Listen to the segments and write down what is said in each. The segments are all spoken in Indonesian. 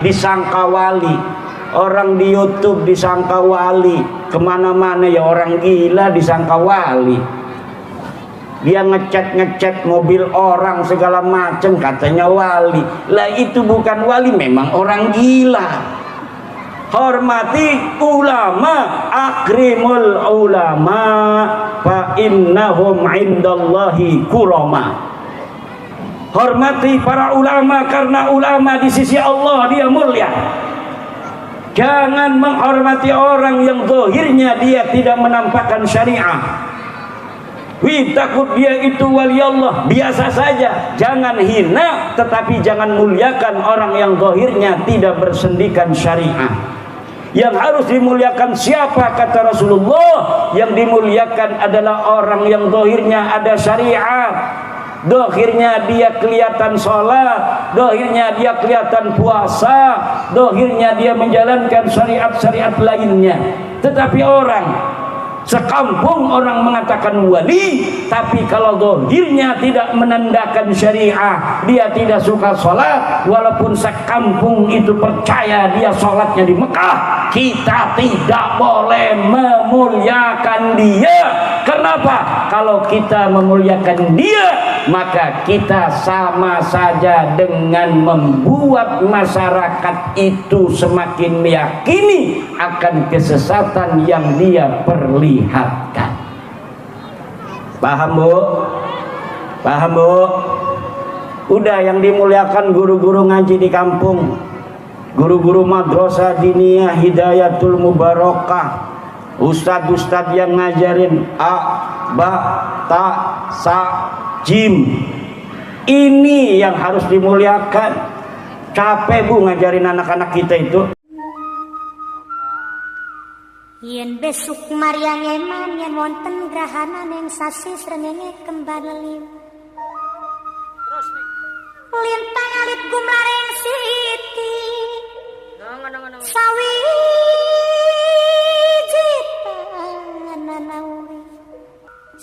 disangka wali, orang di YouTube disangka wali, kemana-mana ya orang gila disangka wali. Dia ngecat mobil orang segala macam katanya wali. Lah itu bukan wali, memang orang gila. Hormati ulama, akrimul ulama fa innahum indallahi kurama. Hormati para ulama karena ulama di sisi Allah dia mulia. Jangan menghormati orang yang zahirnya dia tidak menampakkan syariah. Takut dia itu wali Allah, biasa saja. Jangan hina, tetapi jangan muliakan orang yang zahirnya tidak bersendikan syariah. Yang harus dimuliakan siapa kata Rasulullah? Yang dimuliakan adalah orang yang zahirnya ada syariat. Zahirnya dia kelihatan sholat, zahirnya dia kelihatan puasa, zahirnya dia menjalankan syariat-syariat lainnya. Tetapi orang sekampung orang mengatakan wali, tapi kalau zahirnya tidak menandakan syariah, dia tidak suka sholat, walaupun sekampung itu percaya dia sholatnya di Mekah, kita tidak boleh memuliakan dia. Kenapa? Kalau kita memuliakan dia, maka kita sama saja dengan membuat masyarakat itu semakin meyakini akan kesesatan yang dia perlihatkan. Paham bu? Paham bu? Udah, yang dimuliakan guru-guru ngaji di kampung, guru-guru madrasah diniyah Hidayatul Mubarakah, ustadz-ustadz yang ngajarin a, ba, ta, sa, jim. Ini yang harus dimuliakan. Capek bu ngajarin anak-anak kita itu. Yen besuk Maryang eman yen wonten grahana ning sasi srengenge kembar lelim. Lintang alit gumlareng siti. Sawi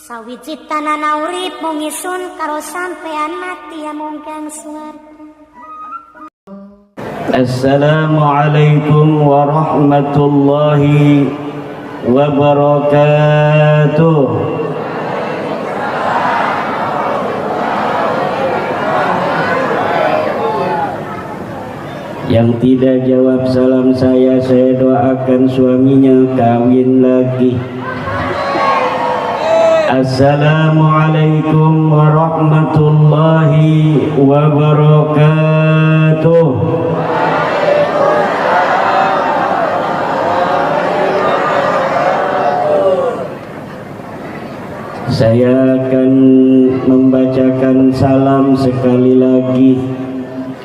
Sawiji tanana urip mung isun karo sampean mati amungkang swarga. Assalamualaikum warahmatullahi wabarakatuh. Yang tidak jawab salam saya doakan suaminya kawin lagi. Assalamualaikum warahmatullahi wabarakatuh. Saya akan membacakan salam sekali lagi.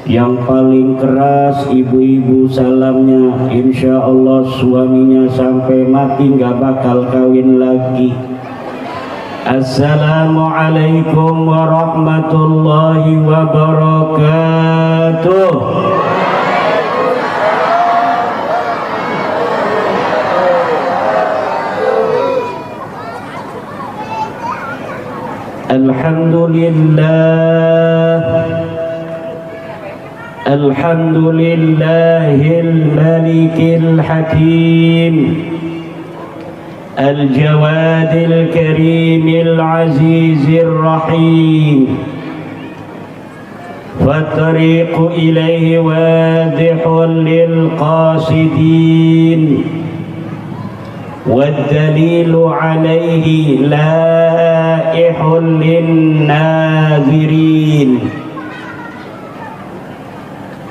Yang paling keras ibu-ibu salamnya, insya Allah suaminya sampai mati nggak bakal kawin lagi. Assalamualaikum warahmatullahi wabarakatuh. Alhamdulillahil malikil hakim, Al-Jawadil Karimil Azizir Rahim. Fattariqu ilaihi wadihun lil qasidin, waddalilu alaihi laihun lin nazirin.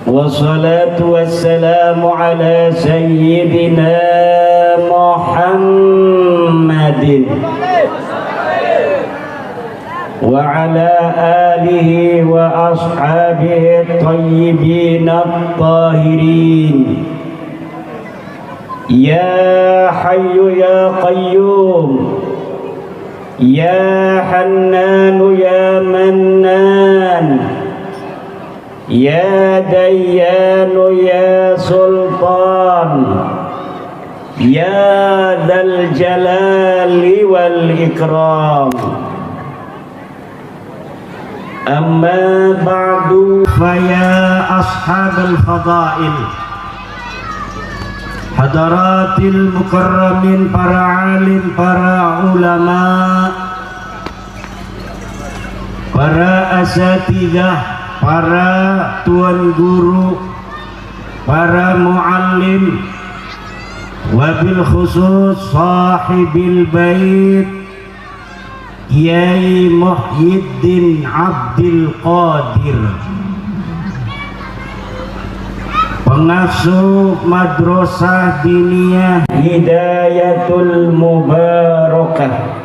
Wassalatu wassalamu ala sayyidina Muhammadin wa ala alihi wa ashabihi at-tayyibin at-tahirin. Ya Hayyu ya Qayyum, Ya Hannanu ya Mannan, Ya Dayyanu ya Sultan, Ya Dzal Jalali wal Ikram. أما بعد فيا أصحاب الفضائل حضرات المكرمين para alim, para ulama, para asatidzah, para tuan guru, para muallim, wabil khusus sahibil bait Kiai Muhyiddin Abdul Qadir, pengasuh Madrasah Diniyah Hidayatul Mubarakah.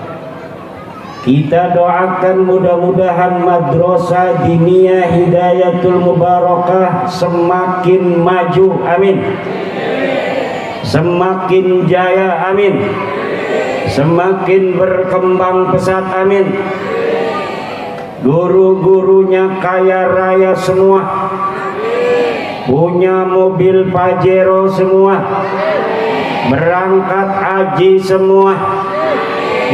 Kita doakan mudah-mudahan Madrasah Diniyah Hidayatul Mubarakah semakin maju, amin. Semakin jaya, amin. Semakin berkembang pesat, amin. Guru-gurunya kaya raya semua, punya mobil Pajero semua, berangkat haji semua,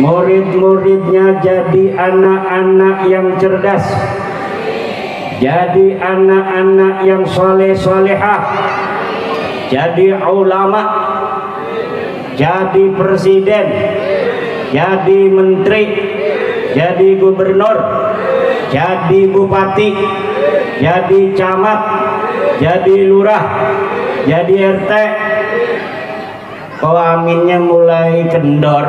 murid-muridnya jadi anak-anak yang cerdas, jadi anak-anak yang soleh-solehah, jadi ulama, jadi presiden, jadi menteri, jadi gubernur, jadi bupati, jadi camat, jadi lurah, jadi RT. Kok aminnya mulai kendor.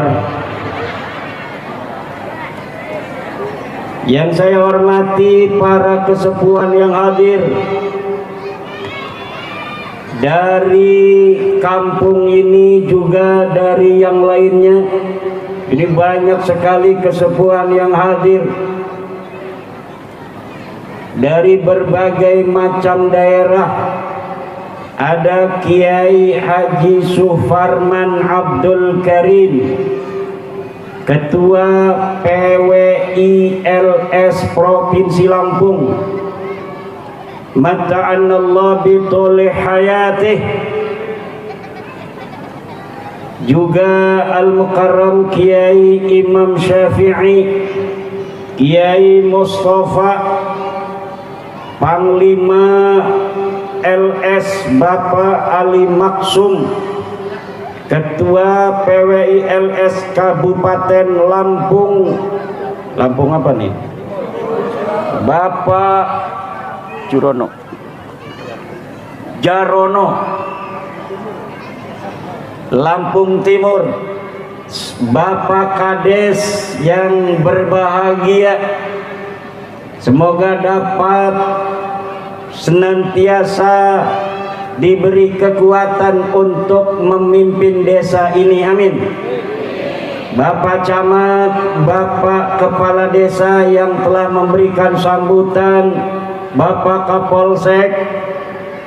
Yang saya hormati para kesepuhan yang hadir dari kampung ini juga dari yang lainnya. Ini banyak sekali kesepuhan yang hadir dari berbagai macam daerah. Ada Kiai Haji Sufarman Abdul Karim, Ketua PWILS Provinsi Lampung, mata'anallah bituli hayatih. Juga Al-Mukarram Kiai Imam Syafi'i, Kiai Mustafa, Panglima LS Bapak Ali Maksum, Ketua PWILS Kabupaten Lampung. Lampung apa nih? Bapak Jarono, Lampung Timur. Bapak Kades yang berbahagia, semoga dapat senantiasa diberi kekuatan untuk memimpin desa ini, amin. Bapak Camat, Bapak Kepala Desa yang telah memberikan sambutan, Bapak Kapolsek,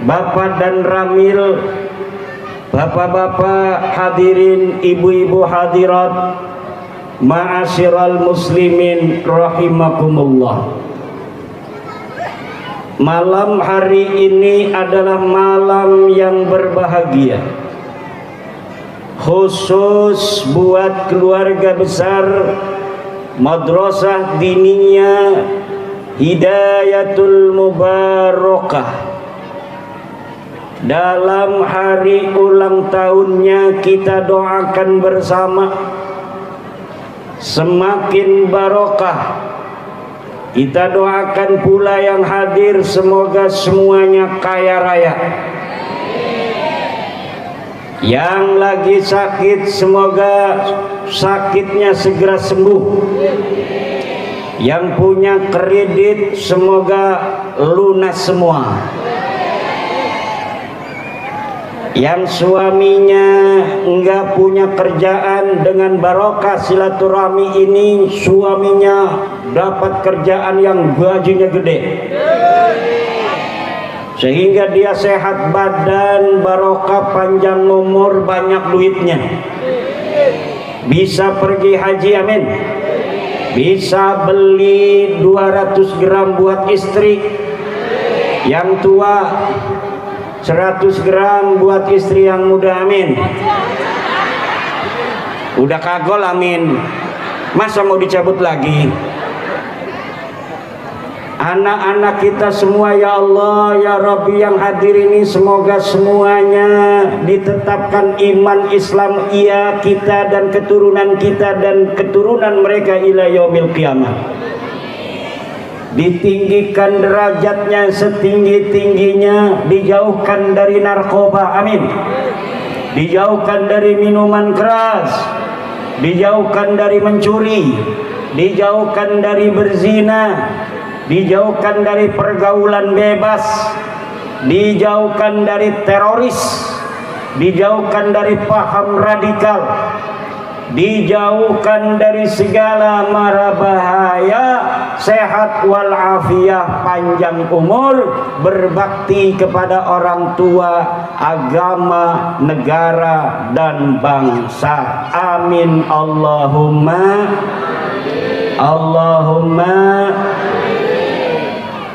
Bapak dan Ramil, bapak-bapak hadirin, ibu-ibu hadirat, ma'asyiral muslimin rahimakumullah. Malam hari ini adalah malam yang berbahagia, khusus buat keluarga besar Madrasah Diniyah Hidayatul Mubarakah. Dalam hari ulang tahunnya kita doakan bersama semakin barokah. Kita doakan pula yang hadir semoga semuanya kaya raya. Yang lagi sakit semoga sakitnya segera sembuh. Yang punya kredit semoga lunas semua. Yang suaminya enggak punya kerjaan, dengan barokah silaturahmi ini suaminya dapat kerjaan yang gajinya gede, sehingga dia sehat badan, barokah, panjang umur, banyak duitnya, bisa pergi haji, amin. Bisa beli 200 gram buat istri yang tua, 100 gram buat istri yang muda, amin. Udah kagol, amin. Masa mau dicabut lagi? Anak-anak kita semua ya Allah ya Rabbi yang hadir ini, semoga semuanya ditetapkan iman Islam iya kita dan keturunan mereka ila yaumil qiyamah. Ditinggikan derajatnya setinggi-tingginya, dijauhkan dari narkoba, amin. Dijauhkan dari minuman keras, dijauhkan dari mencuri, dijauhkan dari berzina, dijauhkan dari pergaulan bebas, dijauhkan dari teroris, dijauhkan dari paham radikal, dijauhkan dari segala mara bahaya, sehat walafiat, panjang umur, berbakti kepada orang tua, agama, negara dan bangsa. Amin Allahumma. Allahumma.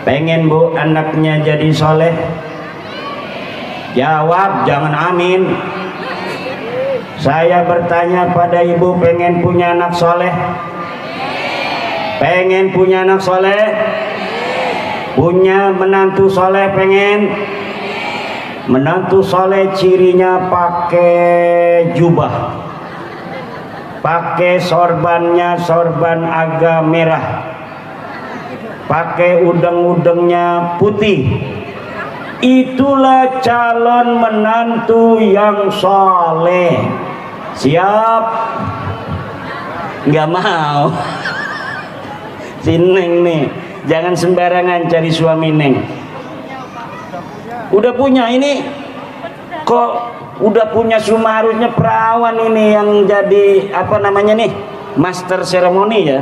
Pengen bu anaknya jadi soleh? Jawab, jangan amin. Saya bertanya pada ibu, pengen punya anak soleh? Pengen punya anak soleh? Punya menantu soleh pengen? Menantu soleh cirinya pakai jubah, pakai sorbannya sorban agak merah, pakai udeng-udengnya putih. Itulah calon menantu yang soleh. Siap? Nggak mau. Si Neng nih, jangan sembarangan cari suami Neng. Udah punya ini, kok udah punya semua, harusnya perawan ini yang jadi apa namanya nih, master seremoni ya.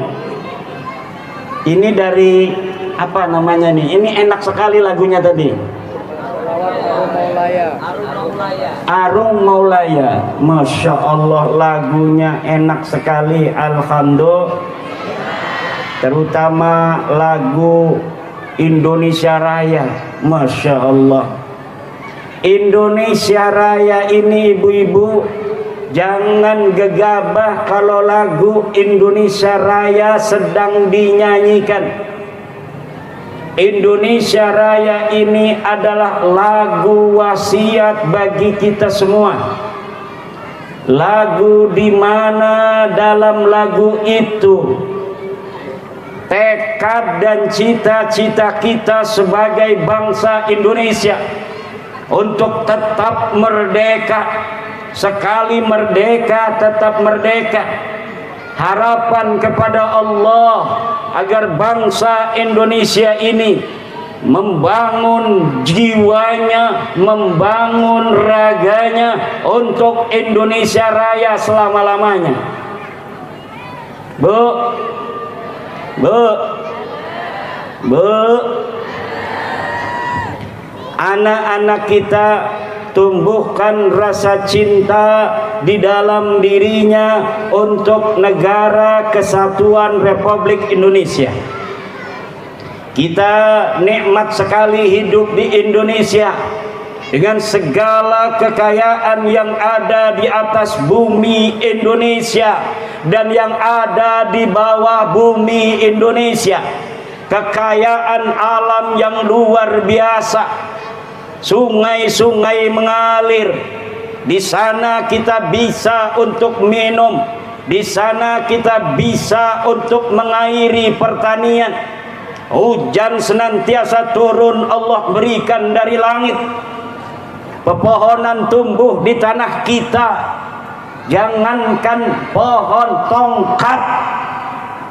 Ini dari apa namanya nih? Ini enak sekali lagunya tadi. Arung Maulaya, Masya Allah, lagunya enak sekali, alhamdulillah. Terutama lagu Indonesia Raya, Masya Allah. Indonesia Raya ini ibu-ibu, jangan gegabah kalau lagu Indonesia Raya sedang dinyanyikan. Indonesia Raya ini adalah lagu wasiat bagi kita semua. Lagu di mana dalam lagu itu tekad dan cita-cita kita sebagai bangsa Indonesia untuk tetap merdeka. Sekali merdeka, tetap merdeka. Harapan kepada Allah agar bangsa Indonesia ini membangun jiwanya, membangun raganya untuk Indonesia Raya selama-lamanya. Bu, anak-anak kita tumbuhkan rasa cinta di dalam dirinya untuk negara kesatuan Republik Indonesia. Kita nikmat sekali hidup di Indonesia dengan segala kekayaan yang ada di atas bumi Indonesia dan yang ada di bawah bumi Indonesia. Kekayaan alam yang luar biasa. Sungai-sungai mengalir. Di sana kita bisa untuk minum. Di sana kita bisa untuk mengairi pertanian. Hujan senantiasa turun, Allah berikan dari langit. Pepohonan tumbuh di tanah kita. Jangankan pohon tongkat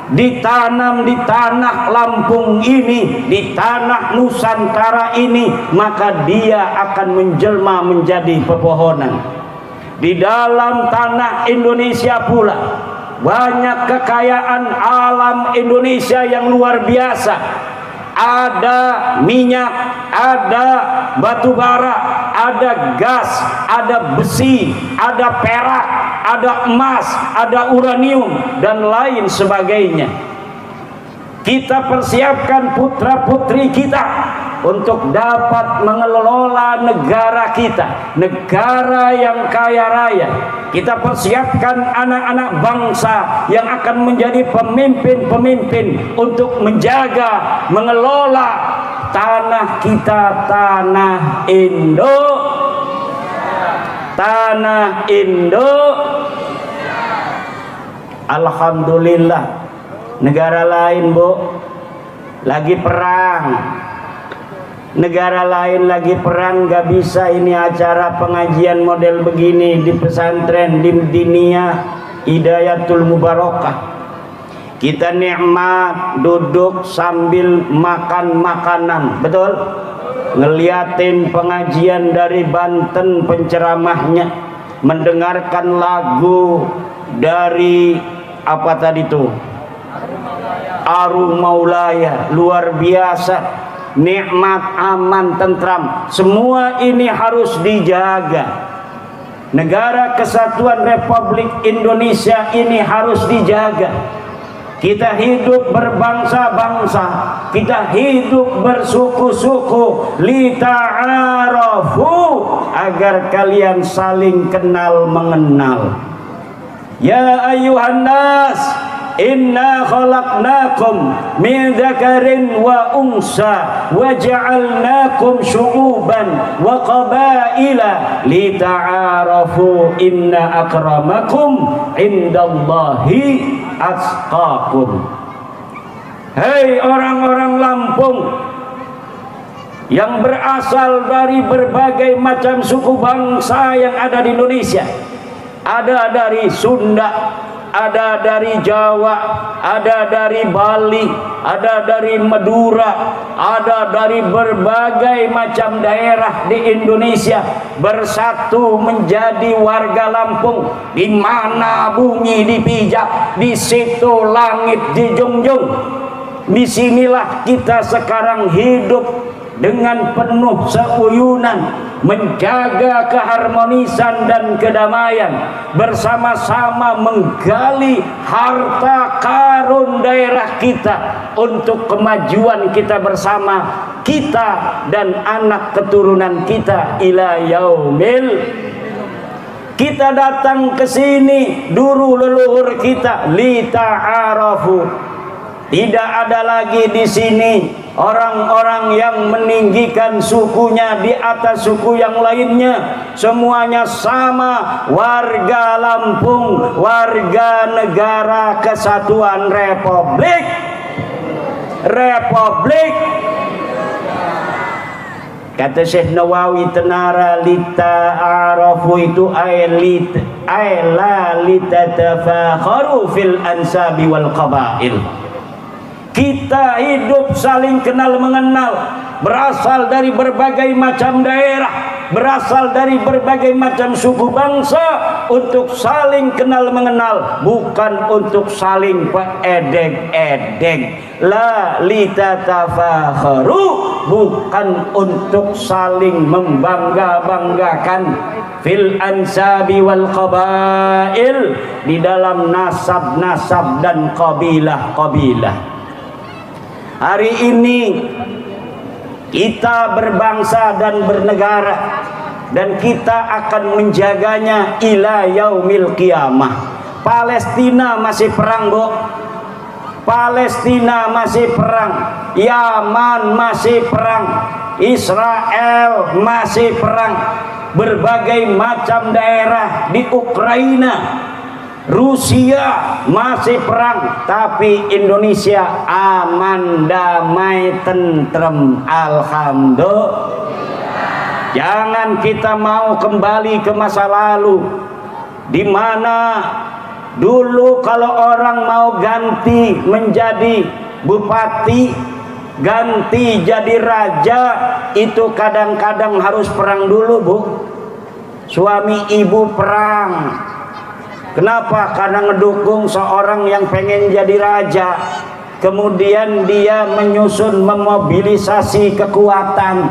ditanam di tanah Lampung ini, di tanah Nusantara ini, maka dia akan menjelma menjadi pepohonan. Di dalam tanah Indonesia pula banyak kekayaan alam Indonesia yang luar biasa. Ada minyak, ada batu bara, ada gas, ada besi, ada perak, ada emas, ada uranium dan lain sebagainya. Kita persiapkan putra-putri kita untuk dapat mengelola negara kita, negara yang kaya raya. Kita persiapkan anak-anak bangsa yang akan menjadi pemimpin-pemimpin untuk menjaga, mengelola tanah kita, tanah Indo. Tanah Indo. Alhamdulillah, negara lain Bu lagi perang, negara lain lagi perang, gak bisa ini acara pengajian model begini di pesantren di Diniyah Hidayatul Mubarakah. Kita nikmat duduk sambil makan makanan, betul? Ngeliatin pengajian dari Banten penceramahnya, mendengarkan lagu dari apa tadi tuh, Arum Maulaya, luar biasa, nikmat, aman, tentram. Semua ini harus dijaga. Negara Kesatuan Republik Indonesia ini harus dijaga. Kita hidup berbangsa-bangsa, kita hidup bersuku-suku, lita'arafu, agar kalian saling kenal mengenal. Ya ayuhan nas, inna khalaqnakum min dzakarin wa unsa wa ja'alnakum syu'uban wa qabaila lita'arafu inna akramakum indallahi atqakum. Hei orang-orang Lampung yang berasal dari berbagai macam suku bangsa yang ada di Indonesia, ada dari Sunda, ada dari Jawa, ada dari Bali, ada dari Madura, ada dari berbagai macam daerah di Indonesia, bersatu menjadi warga Lampung. Di mana bumi dipijak, di situ langit dijunjung. Disinilah kita sekarang hidup dengan penuh seuyunan, menjaga keharmonisan dan kedamaian, bersama-sama menggali harta karun daerah kita untuk kemajuan kita bersama, kita dan anak keturunan kita ila yaumil. Kita datang ke sini dulu leluhur kita lita'arafu. Tidak ada lagi di sini orang-orang yang meninggikan sukunya di atas suku yang lainnya. Semuanya sama, warga Lampung, warga negara Kesatuan Republik kata Syekh Nawawi Tenara, lita'arafu itu la litatafakharu fil ansabi wal qabail. Kita hidup saling kenal mengenal, berasal dari berbagai macam daerah, berasal dari berbagai macam suku bangsa, untuk saling kenal mengenal, bukan untuk saling edeg-edeg. La litatafakharu, bukan untuk saling membangga-banggakan, fil ansabi wal qabail, di dalam nasab-nasab dan kabilah-kabilah. Hari ini kita berbangsa dan bernegara, dan kita akan menjaganya ila yaumil qiyamah. Palestina masih perang, Bu. Palestina masih perang, Yaman masih perang, Israel masih perang, berbagai macam daerah di Ukraina, Rusia masih perang, tapi Indonesia aman, damai, tentrem, alhamdulillah. Jangan kita mau kembali ke masa lalu, di mana dulu kalau orang mau ganti menjadi bupati, ganti jadi raja, itu kadang-kadang harus perang dulu, Bu. Suami ibu perang. Kenapa? Karena ngedukung seorang yang pengen jadi raja. Kemudian dia menyusun, memobilisasi kekuatan,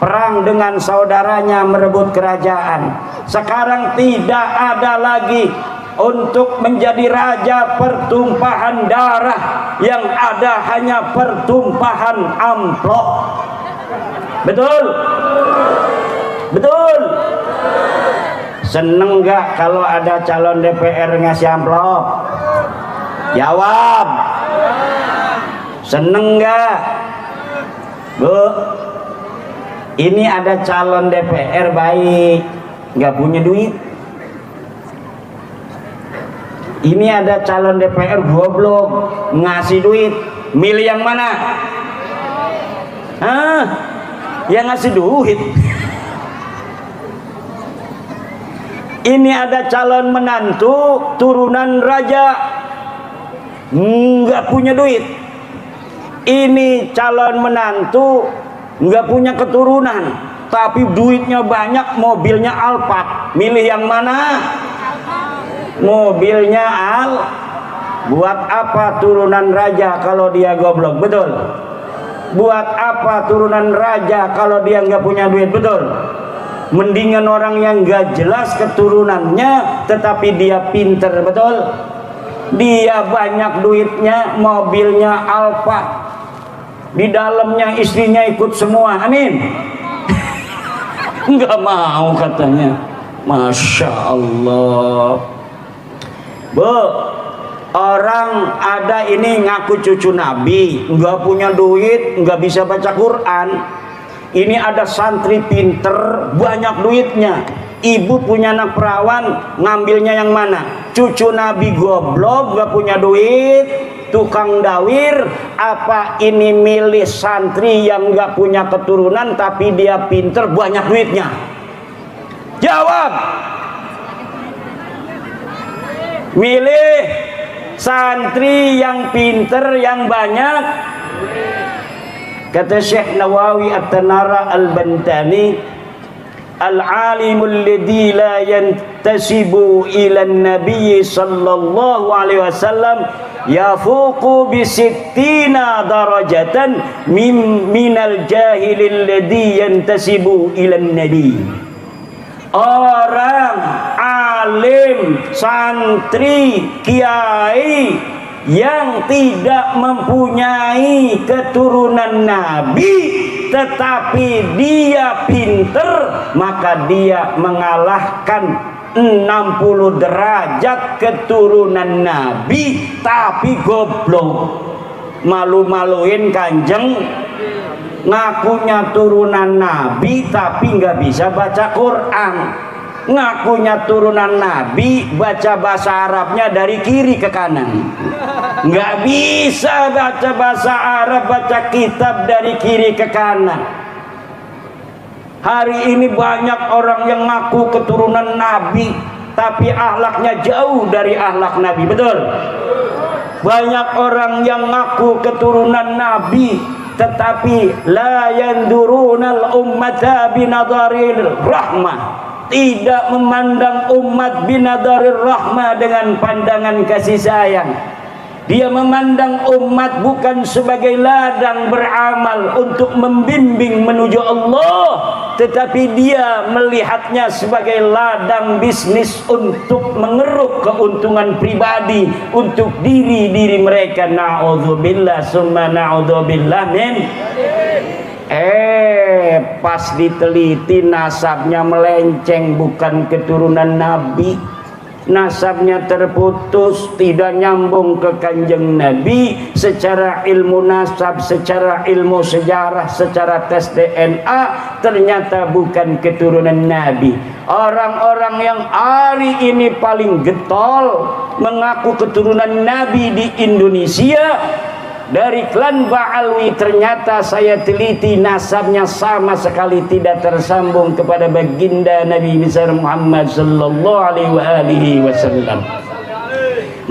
perang dengan saudaranya merebut kerajaan. Sekarang tidak ada lagi untuk menjadi raja pertumpahan darah, yang ada hanya pertumpahan amplop. Betul? Betul? Seneng nggak kalau ada calon DPR ngasih amplop? Jawab. Seneng nggak? Bu, ini ada calon DPR baik, nggak punya duit. Ini ada calon DPR goblok, ngasih duit. Milih yang mana? Hah? Yang ngasih duit. Ini ada calon menantu turunan raja, nggak punya duit. Ini calon menantu nggak punya keturunan, tapi duitnya banyak, mobilnya Alphard. Milih yang mana? Mobilnya Buat apa turunan raja kalau dia goblok? Betul? Buat apa turunan raja kalau dia nggak punya duit? Betul? Mendingan orang yang gak jelas keturunannya tetapi dia pinter. Betul? Dia banyak duitnya, mobilnya Alphard, di dalamnya istrinya ikut semua. Amin. Nggak mau katanya. Masya Allah. Bu, orang ada ini ngaku cucu Nabi, nggak punya duit, nggak bisa baca Quran. Ini ada santri pinter, banyak duitnya. Ibu punya anak perawan, ngambilnya yang mana? Cucu Nabi goblok, nggak punya duit, tukang dawir. Apa ini milih santri yang nggak punya keturunan tapi dia pinter, banyak duitnya? Jawab. Milih santri yang pinter, yang banyak. Kata Syekh Nawawi At-Tanara Al-Bantani, al-alimul ladzi la yantasibu ila an-nabiy sallallahu alaihi wasallam yafuqu bi sittina darajatan minal jahilil ladzi yantasibu ila an-nabi. Orang alim, santri, kiai yang tidak mempunyai keturunan Nabi tetapi dia pinter, maka dia mengalahkan 60 derajat keturunan Nabi tapi goblok. Malu-maluin Kanjeng, ngakunya turunan Nabi tapi nggak bisa baca Quran. Ngakunya turunan Nabi, baca bahasa Arabnya dari kiri ke kanan. Nggak bisa baca bahasa Arab, baca kitab dari kiri ke kanan. Hari ini banyak orang yang ngaku keturunan Nabi tapi akhlaknya jauh dari akhlak Nabi. Betul? Banyak orang yang ngaku keturunan Nabi tetapi la yandurunal ummata binadaril rahmah, tidak memandang umat binadarir rahmah dengan pandangan kasih sayang. Dia memandang umat bukan sebagai ladang beramal untuk membimbing menuju Allah, tetapi dia melihatnya sebagai ladang bisnis untuk mengeruk keuntungan pribadi untuk diri mereka. Na'udzubillah summa na'udzubillah min. Pas diteliti nasabnya melenceng, bukan keturunan Nabi. Nasabnya terputus, tidak nyambung ke Kanjeng Nabi secara ilmu nasab, secara ilmu sejarah, secara tes DNA, ternyata bukan keturunan Nabi. Orang-orang yang hari ini paling getol mengaku keturunan Nabi di Indonesia dari klan Ba'alwi, ternyata saya teliti nasabnya sama sekali tidak tersambung kepada baginda Nabi besar Muhammad sallallahu alaihi wasallam.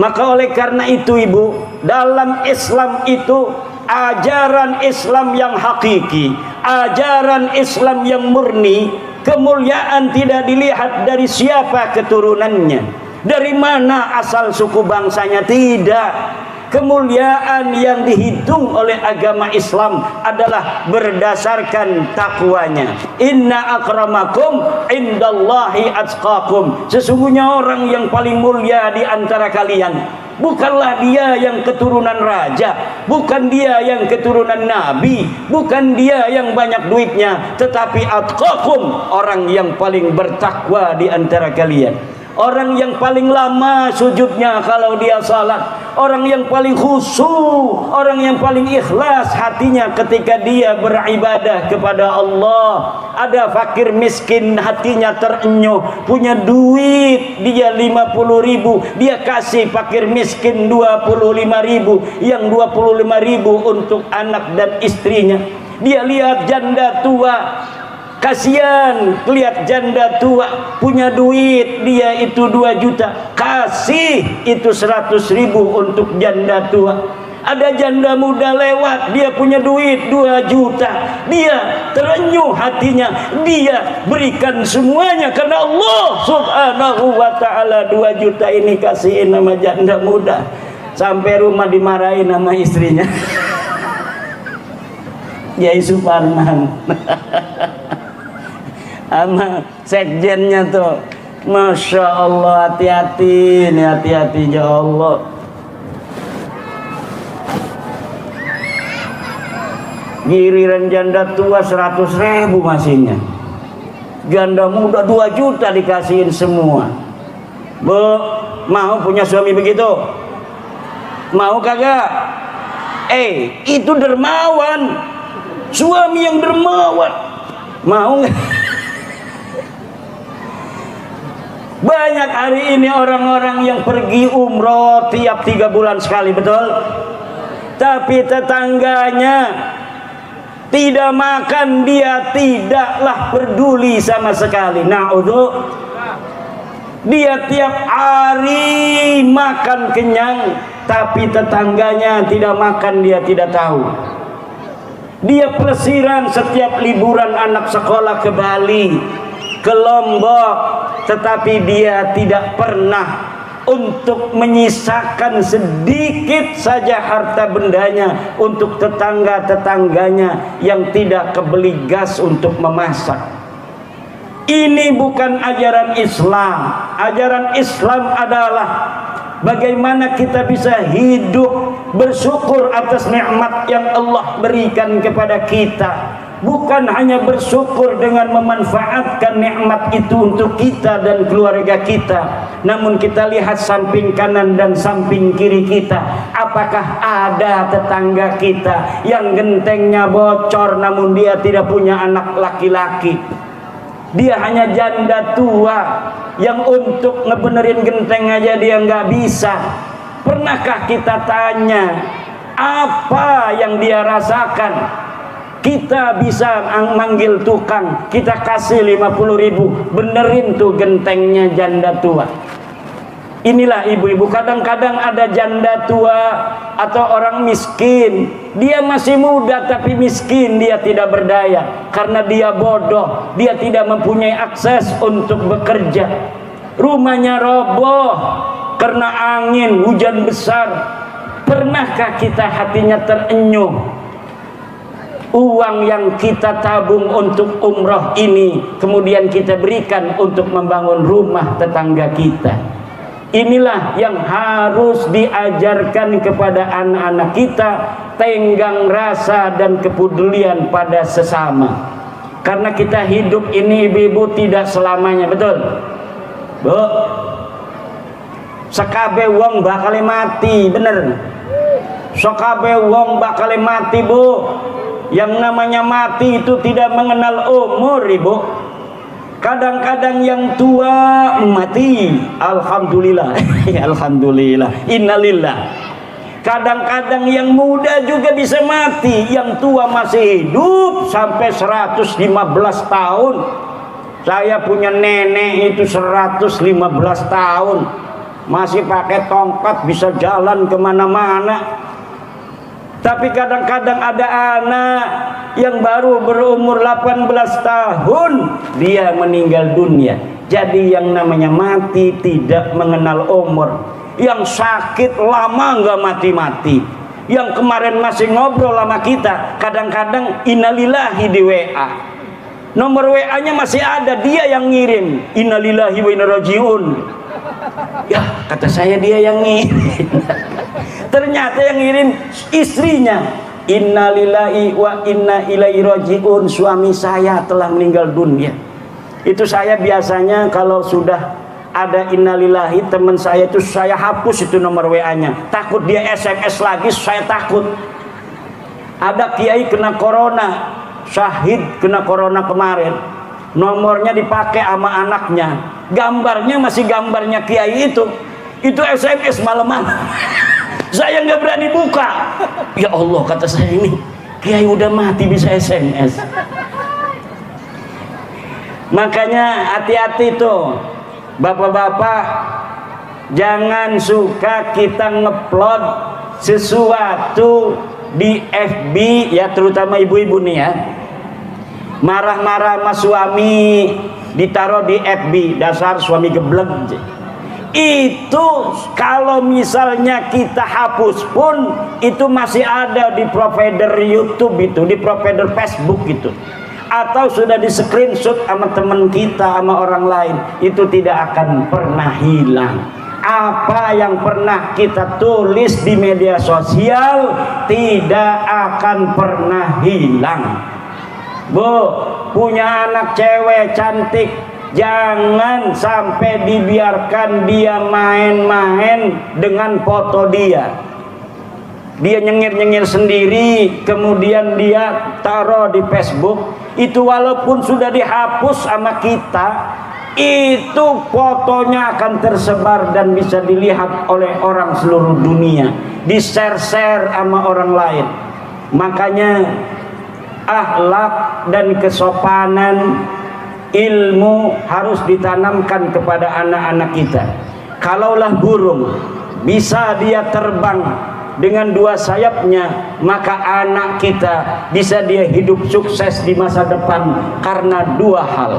Maka oleh karena itu ibu, dalam Islam itu ajaran Islam yang hakiki, ajaran Islam yang murni, kemuliaan tidak dilihat dari siapa keturunannya, dari mana asal suku bangsanya, tidak. Kemuliaan yang dihitung oleh agama Islam adalah berdasarkan takwanya. Inna akramakum indallahi atqakum. Sesungguhnya orang yang paling mulia di antara kalian Bukanlah dia yang keturunan raja, bukan dia yang keturunan nabi, bukan dia yang banyak duitnya, tetapi atqakum, orang yang paling bertakwa di antara kalian. Orang yang paling lama sujudnya kalau dia salat, orang yang paling khusyuk, orang yang paling ikhlas hatinya ketika dia beribadah kepada Allah. Ada fakir miskin hatinya terenyuh, punya duit dia 50.000, dia kasih fakir miskin 25.000, yang 25.000 untuk anak dan istrinya. Dia lihat janda tua, kasihan lihat janda tua punya duit, dia itu 2 juta, kasih itu 100.000 untuk janda tua. Ada janda muda lewat, dia punya duit 2 juta, dia terenyuh hatinya, dia berikan semuanya karena Allah subhanahu wa ta'ala. 2 juta ini kasihin nama janda muda, sampai rumah dimarahin sama istrinya. Yai Suparman sama sekjennya tuh, Masya Allah, hati-hati nih, hati-hati ya Allah. Giliran janda tua 100.000 masihnya, janda muda 2 juta dikasihin semua. Bu, mau punya suami begitu? Mau kagak? Itu dermawan, suami yang dermawan. Mau nggak? Banyak hari ini orang-orang yang pergi umroh tiap 3 bulan sekali, betul? Tapi tetangganya tidak makan, dia tidaklah peduli sama sekali. Dia tiap hari makan kenyang, tapi tetangganya tidak makan, dia tidak tahu. Dia pelesiran setiap liburan anak sekolah ke Bali, ke Lombok, tetapi dia tidak pernah untuk menyisakan sedikit saja harta bendanya untuk tetangga-tetangganya yang tidak kebeli gas untuk memasak. Ini bukan ajaran Islam. Ajaran Islam adalah bagaimana kita bisa hidup bersyukur atas nikmat yang Allah berikan kepada kita. Bukan hanya bersyukur dengan memanfaatkan nikmat itu untuk kita dan keluarga kita, namun kita lihat samping kanan dan samping kiri kita. Apakah ada tetangga kita yang gentengnya bocor namun dia tidak punya anak laki-laki? Dia hanya janda tua yang untuk ngebenerin genteng aja dia nggak bisa. Pernahkah kita tanya apa yang dia rasakan? Kita bisa manggil tukang, kita kasih 50.000, benerin tuh gentengnya janda tua. Inilah ibu-ibu, kadang-kadang ada janda tua atau orang miskin, dia masih muda tapi miskin, dia tidak berdaya karena dia bodoh, dia tidak mempunyai akses untuk bekerja. Rumahnya roboh karena angin, hujan besar. Pernahkah kita hatinya terenyuh? Uang yang kita tabung untuk umroh ini kemudian kita berikan untuk membangun rumah tetangga kita. Inilah yang harus diajarkan kepada anak-anak kita, tenggang rasa dan kepedulian pada sesama. Karena kita hidup ini ibu-ibu tidak selamanya, betul? Bu, sekabe wong bakal mati, bener? Sekabe wong bakal mati, Bu. Yang namanya mati itu tidak mengenal umur, ibu. Kadang-kadang yang tua mati, alhamdulillah. Alhamdulillah, innalillah. Kadang-kadang yang muda juga bisa mati, yang tua masih hidup sampai 115 tahun. Saya punya nenek itu 115 tahun, masih pakai tongkat, bisa jalan kemana-mana. Tapi kadang-kadang ada anak yang baru berumur 18 tahun dia meninggal dunia. Jadi yang namanya mati tidak mengenal umur. Yang sakit lama nggak mati-mati. Yang kemarin masih ngobrol sama kita, kadang-kadang innalillahi di WA. Nomor WA-nya masih ada, dia yang ngirim innalillahi wa inna rajiun. Ya kata saya dia yang ngirim. Ternyata yang ngirim istrinya. Innalillahi wa inna ilaihi rajiun, suami saya telah meninggal dunia. Itu saya biasanya kalau sudah ada innalillahi teman saya itu saya hapus itu nomor WA-nya. Takut dia SMS lagi, saya takut. Ada kiai kena corona, syahid kena corona kemarin. Nomornya dipakai sama anaknya. Gambarnya masih gambarnya kiai itu. Itu SMS malam-malam. Saya nggak berani buka. Ya Allah kata saya, ini kiai udah mati bisa SMS. Makanya hati-hati tuh bapak-bapak, jangan suka kita ngupload sesuatu di FB ya, terutama ibu-ibu nih ya. Marah-marah sama suami ditaruh di FB, dasar suami geblek. Itu kalau misalnya kita hapus pun itu masih ada di provider YouTube itu, di provider Facebook gitu, atau sudah di screenshot sama teman kita, sama orang lain, itu tidak akan pernah hilang. Apa yang pernah kita tulis di media sosial tidak akan pernah hilang. Bu, punya anak cewek cantik, jangan sampai dibiarkan dia main-main dengan foto dia. Dia nyengir-nyengir sendiri, kemudian dia taruh di Facebook. Itu walaupun sudah dihapus sama kita, itu fotonya akan tersebar dan bisa dilihat oleh orang seluruh dunia, di-share-share sama orang lain. Makanya akhlak dan kesopanan, ilmu harus ditanamkan kepada anak-anak kita. Kalaulah burung bisa dia terbang dengan dua sayapnya, maka anak kita bisa dia hidup sukses di masa depan karena dua hal.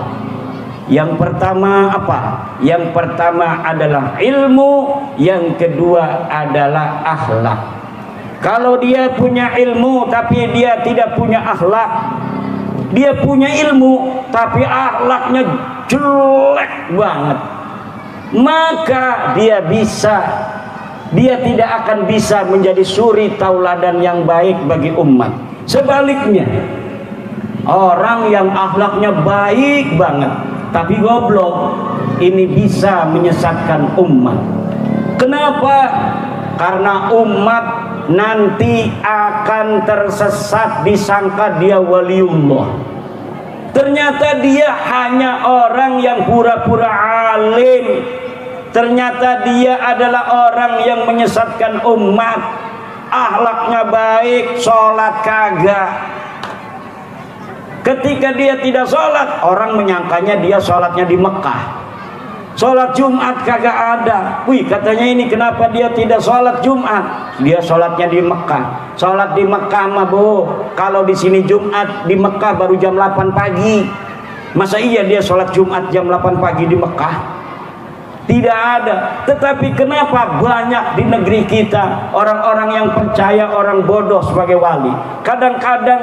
Yang pertama apa? Yang pertama adalah ilmu, yang kedua adalah akhlak. Kalau dia punya ilmu tapi dia tidak punya akhlak, dia punya ilmu tapi akhlaknya jelek banget, maka dia tidak akan bisa menjadi suri tauladan yang baik bagi umat. Sebaliknya, orang yang akhlaknya baik banget tapi goblok, ini bisa menyesatkan umat. Kenapa? Karena umat nanti akan tersesat, disangka dia waliullah. Ternyata dia hanya orang yang pura-pura alim. Ternyata dia adalah orang yang menyesatkan umat. Akhlaknya baik, sholat kagak. Ketika dia tidak sholat, orang menyangkanya dia sholatnya di Mekah. Sholat Jumat kagak ada. Wih, katanya ini kenapa dia tidak sholat Jumat? Dia sholatnya di Mekah. Sholat di Mekah mah bu, kalau di sini Jumat, di Mekah baru jam 8 pagi. Masa iya dia sholat Jumat jam 8 pagi di Mekah? Tidak ada. Tetapi kenapa banyak di negeri kita orang-orang yang percaya orang bodoh sebagai wali? Kadang-kadang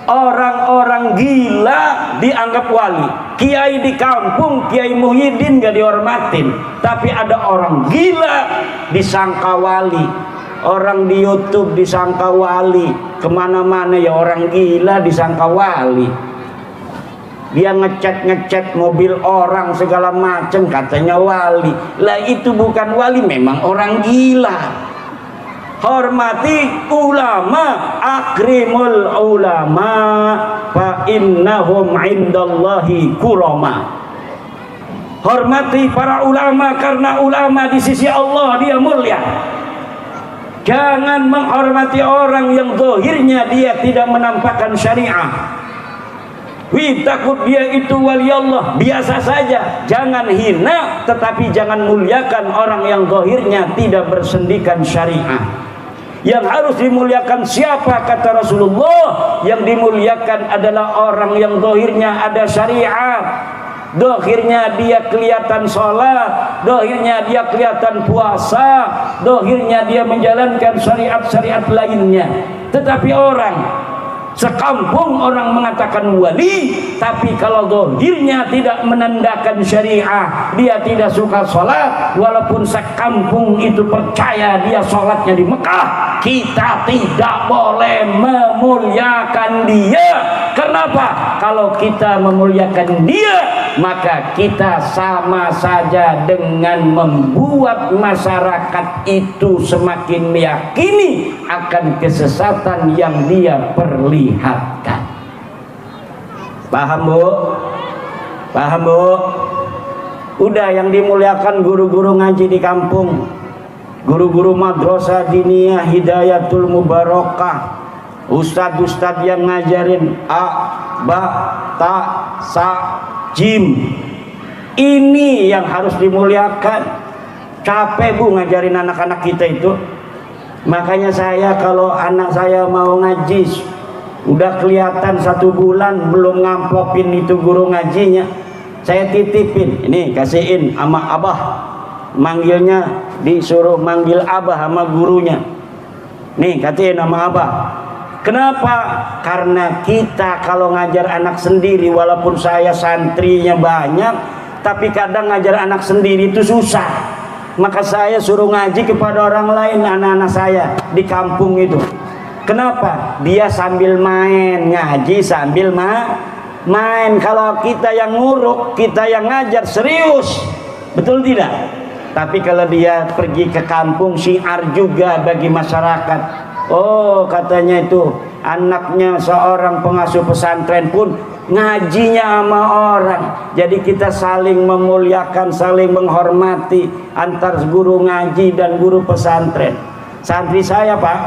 orang-orang gila dianggap wali. Kiai di kampung, Kiai Muhyiddin gak dihormatin, tapi ada orang gila disangka wali. Orang di YouTube disangka wali, kemana-mana ya orang gila disangka wali. Dia ngecat mobil orang segala macam, katanya wali. Lah itu bukan wali, memang orang gila. Hormati ulama, akrimul ulama fa innahum indallahi kurama. Hormati para ulama karena ulama di sisi Allah dia mulia. Jangan menghormati orang yang zahirnya dia tidak menampakkan syariah. Wih, takut dia itu wali Allah, biasa saja. Jangan hina, tetapi jangan muliakan orang yang zahirnya tidak bersendikan syariah. Yang harus dimuliakan siapa? Kata Rasulullah, yang dimuliakan adalah orang yang zahirnya ada syariat. Zahirnya dia kelihatan sholat, zahirnya dia kelihatan puasa, zahirnya dia menjalankan syariat-syariat lainnya. Tetapi orang Sekampung orang mengatakan wali, tapi kalau zahirnya tidak menandakan syariah, dia tidak suka sholat, walaupun sekampung itu percaya dia sholatnya di Mekah, kita tidak boleh memuliakan dia. Kenapa? Kalau kita memuliakan dia, maka kita sama saja dengan membuat masyarakat itu semakin meyakini akan kesesatan yang dia perlihatkan. Paham Bu? Paham Bu? Udah, yang dimuliakan guru-guru ngaji di kampung, guru-guru madrasah diniyah Hidayatul Mubarakah, ustadz-ustadz yang ngajarin a, ba, ta, sa, jim. Ini yang harus dimuliakan. Capek Bu ngajarin anak-anak kita itu. Makanya saya kalau anak saya mau ngaji, udah kelihatan 1 bulan belum ngamplokin itu guru ngajinya, saya titipin, ini kasihin sama abah, manggilnya disuruh manggil abah sama gurunya, nih kasihin sama abah. Kenapa? Karena kita kalau ngajar anak sendiri, walaupun saya santrinya banyak, tapi kadang ngajar anak sendiri itu susah. Maka saya suruh ngaji kepada orang lain, anak-anak saya di kampung itu. Kenapa? Dia sambil main, ngaji sambil main. Kalau kita yang nguruk, kita yang ngajar serius, betul tidak? Tapi kalau dia pergi ke kampung, syiar juga bagi masyarakat. Oh, katanya itu anaknya seorang pengasuh pesantren pun ngajinya sama orang. Jadi kita saling memuliakan, saling menghormati antar guru ngaji dan guru pesantren. Santri saya Pak,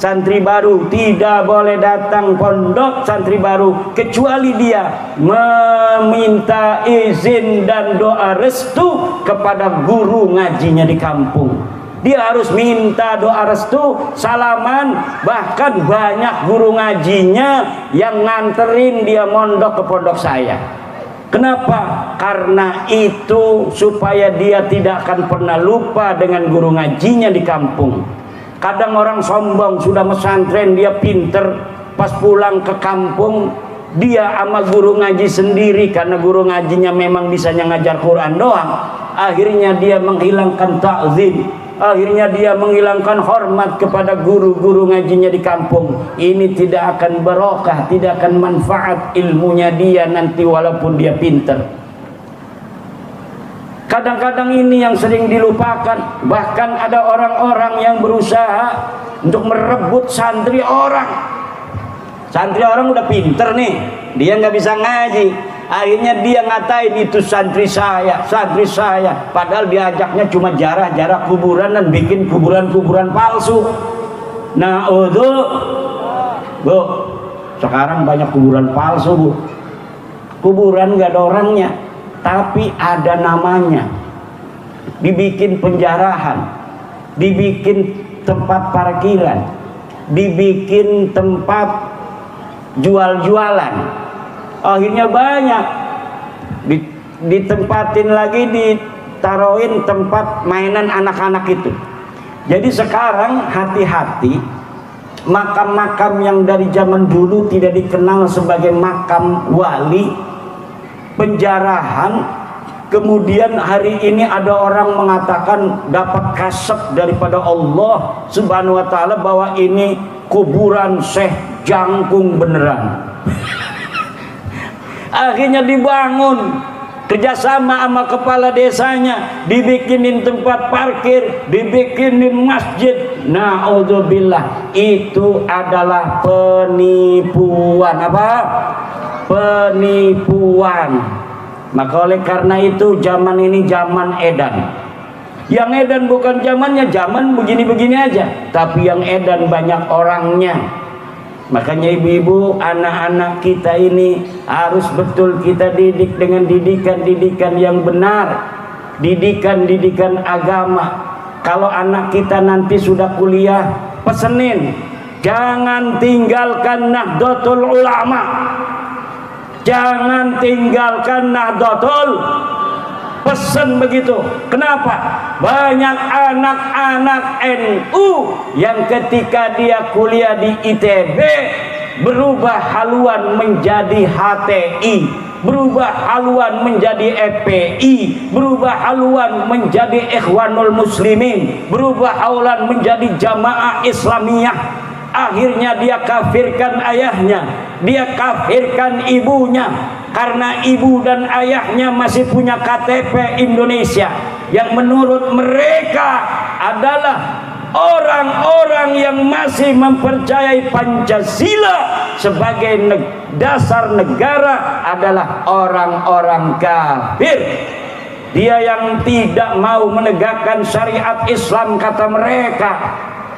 santri baru tidak boleh datang pondok santri baru kecuali dia meminta izin dan doa restu kepada guru ngajinya di kampung. Dia harus minta doa restu, salaman. Bahkan banyak guru ngajinya yang nganterin dia mondok ke pondok saya. Kenapa? Karena itu supaya dia tidak akan pernah lupa dengan guru ngajinya di kampung. Kadang orang sombong sudah pesantren, dia pinter, pas pulang ke kampung dia sama guru ngaji sendiri, karena guru ngajinya memang bisanya ngajar Quran doang. Akhirnya dia menghilangkan ta'zim, akhirnya dia menghilangkan hormat kepada guru-guru ngajinya di kampung. Ini tidak akan barokah, tidak akan manfaat ilmunya dia nanti walaupun dia pinter. Kadang-kadang ini yang sering dilupakan. Bahkan ada orang-orang yang berusaha untuk merebut santri orang. Santri orang udah pinter nih, dia nggak bisa ngaji. Akhirnya dia ngatain itu santri saya. Padahal diajaknya cuma jarah-jarah kuburan dan bikin kuburan-kuburan palsu. Nah, Bu, sekarang banyak kuburan palsu Bu. Kuburan nggak ada orangnya, tapi ada namanya. Dibikin penjarahan, dibikin tempat parkiran, dibikin tempat jual-jualan. Akhirnya banyak ditempatin lagi, ditaruhin tempat mainan anak-anak itu. Jadi sekarang hati-hati, makam-makam yang dari zaman dulu tidak dikenal sebagai makam wali, penjarahan. Kemudian hari ini ada orang mengatakan dapat kasep daripada Allah Subhanahu wa ta'ala bahwa ini kuburan Syekh Jangkung beneran. Akhirnya dibangun kerjasama sama kepala desanya, dibikinin tempat parkir, dibikinin masjid. Na'udzubillah, itu adalah penipuan. Apa? Penipuan. Maka oleh karena itu zaman ini zaman edan. Yang edan bukan zamannya, zaman begini-begini aja, tapi yang edan banyak orangnya. Makanya ibu-ibu, anak-anak kita ini harus betul kita didik dengan didikan-didikan yang benar, didikan-didikan agama. Kalau anak kita nanti sudah kuliah, pesenin jangan tinggalkan Nahdlatul Ulama, jangan tinggalkan Nahdlatul, pesen begitu. Kenapa? Banyak anak-anak NU yang ketika dia kuliah di ITB berubah haluan menjadi HTI, berubah haluan menjadi FPI, berubah haluan menjadi Ikhwanul Muslimin, berubah haluan menjadi Jamaah Islamiyah. Akhirnya dia kafirkan ayahnya, dia kafirkan ibunya, karena ibu dan ayahnya masih punya KTP Indonesia yang menurut mereka adalah orang-orang yang masih mempercayai Pancasila sebagai dasar negara adalah orang-orang kafir. Dia yang tidak mau menegakkan syariat Islam kata mereka,